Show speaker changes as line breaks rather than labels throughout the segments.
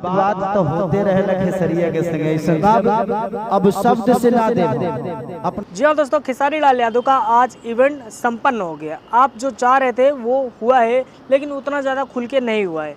बात तो होते रहे खेसरिया के संगे सब अब शब्द से ला दे।
जी हाँ दोस्तों, खेसारी लाल यादव का आज इवेंट संपन्न हो गया। आप जो चाह रहे थे वो हुआ है, लेकिन उतना ज़्यादा खुल के नहीं हुआ है।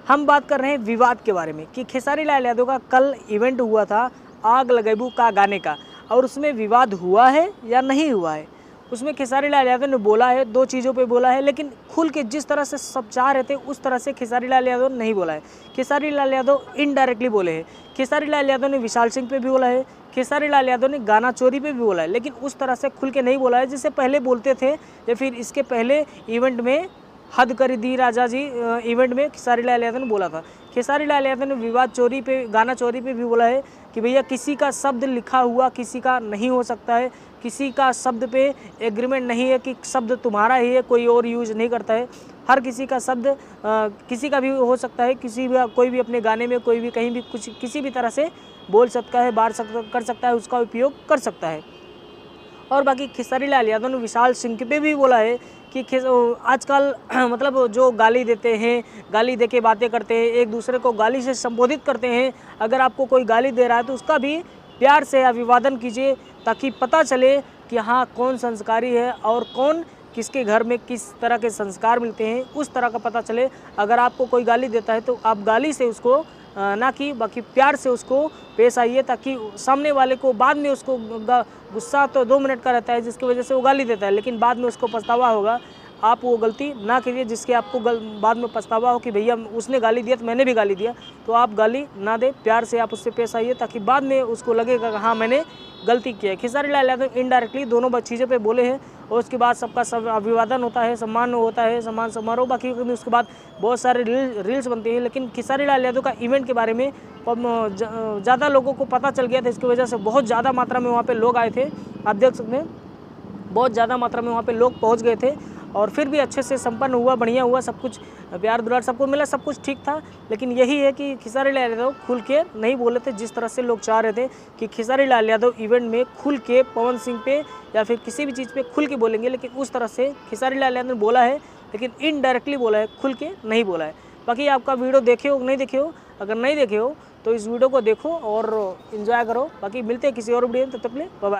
हम बात कर रहे हैं विवाद के बारे में कि खेसारी लाल यादव का कल इवेंट हुआ था आग लगेबू का गाने का, और उसमें विवाद हुआ है या नहीं हुआ है। उसमें खेसारी लाल यादव ने बोला है, दो चीज़ों पे बोला है, लेकिन खुल के जिस तरह से सब चाह रहे थे उस तरह से खेसारी लाल यादव नहीं बोला है। खेसारी लाल यादव इनडायरेक्टली बोले हैं। खेसारी लाल यादव ने विशाल सिंह पे भी बोला है, खेसारी लाल यादव ने गाना चोरी पे भी बोला है, लेकिन उस तरह से खुल के नहीं बोला है जिससे पहले बोलते थे, या फिर इसके पहले इवेंट में हद कर दी राजा जी इवेंट में खेसारी लाल यादव ने बोला था। खेसारी लाल यादव ने विवाद चोरी पे, गाना चोरी पे भी बोला है कि भैया किसी का शब्द लिखा हुआ किसी का नहीं हो सकता है, किसी का शब्द पे एग्रीमेंट नहीं है कि शब्द तुम्हारा ही है, कोई और यूज नहीं करता है। हर किसी का शब्द किसी का भी हो सकता है, किसी भी कोई भी अपने गाने में कोई भी कहीं भी कुछ किसी भी तरह से बोल सकता है, कर सकता है, उसका उपयोग कर सकता है। और बाकी खेसारी लाल यादव ने विशाल सिंह पे भी बोला है कि आजकल मतलब जो गाली देते हैं, गाली दे के बातें करते हैं, एक दूसरे को गाली से संबोधित करते हैं। अगर आपको कोई गाली दे रहा है तो उसका भी प्यार से अभिवादन कीजिए, ताकि पता चले कि हाँ कौन संस्कारी है और कौन किसके घर में किस तरह के संस्कार मिलते हैं, उस तरह का पता चले। अगर आपको कोई गाली देता है तो आप गाली से उसको ना कि बाकी प्यार से उसको पेश आइए, ताकि सामने वाले को बाद में उसको गुस्सा तो 2 मिनट का रहता है जिसकी वजह से वो गाली देता है, लेकिन बाद में उसको पछतावा होगा। आप वो गलती ना कीजिए जिसके आपको बाद में पछतावा हो कि भैया उसने गाली दिया तो मैंने भी गाली दिया। तो आप गाली ना दें, प्यार से आप उससे पेश आइए, ताकि बाद में उसको लगेगा कि हाँ मैंने गलती की है। खेसारी लाल यादव इनडायरेक्टली दोनों चीज़ों पे बोले हैं, और उसके बाद सबका सब अभिवादन होता है, सम्मान होता है, सम्मान समारोह। बाकी उसके बाद बहुत सारे रील्स बनती हैं, लेकिन खेसारी लाल यादव का इवेंट के बारे में ज़्यादा लोगों को पता चल गया था, इसकी वजह से बहुत ज़्यादा मात्रा में वहाँ पे लोग आए थे। आप देख सकते हैं बहुत ज़्यादा मात्रा में वहाँ पे लोग पहुँच गए थे, और फिर भी अच्छे से संपन्न हुआ, बढ़िया हुआ, सब कुछ प्यार दुलार सबको मिला, सब कुछ ठीक था। लेकिन यही है कि खेसारी लाल यादव खुल के नहीं बोले थे जिस तरह से लोग चाह रहे थे कि खेसारी लाल यादव इवेंट में खुल के पवन सिंह पे या फिर किसी भी चीज़ पे खुल के बोलेंगे, लेकिन उस तरह से खेसारी लाल यादव ने बोला है, लेकिन इनडायरेक्टली बोला है, खुल के नहीं बोला है। बाकी आपका वीडियो देखे हो नहीं देखे हो, अगर नहीं देखे हो तो इस वीडियो को देखो और इन्जॉय करो। बाकी मिलते हैं किसी और वीडियो में, तब तक के लिए बाय बाय।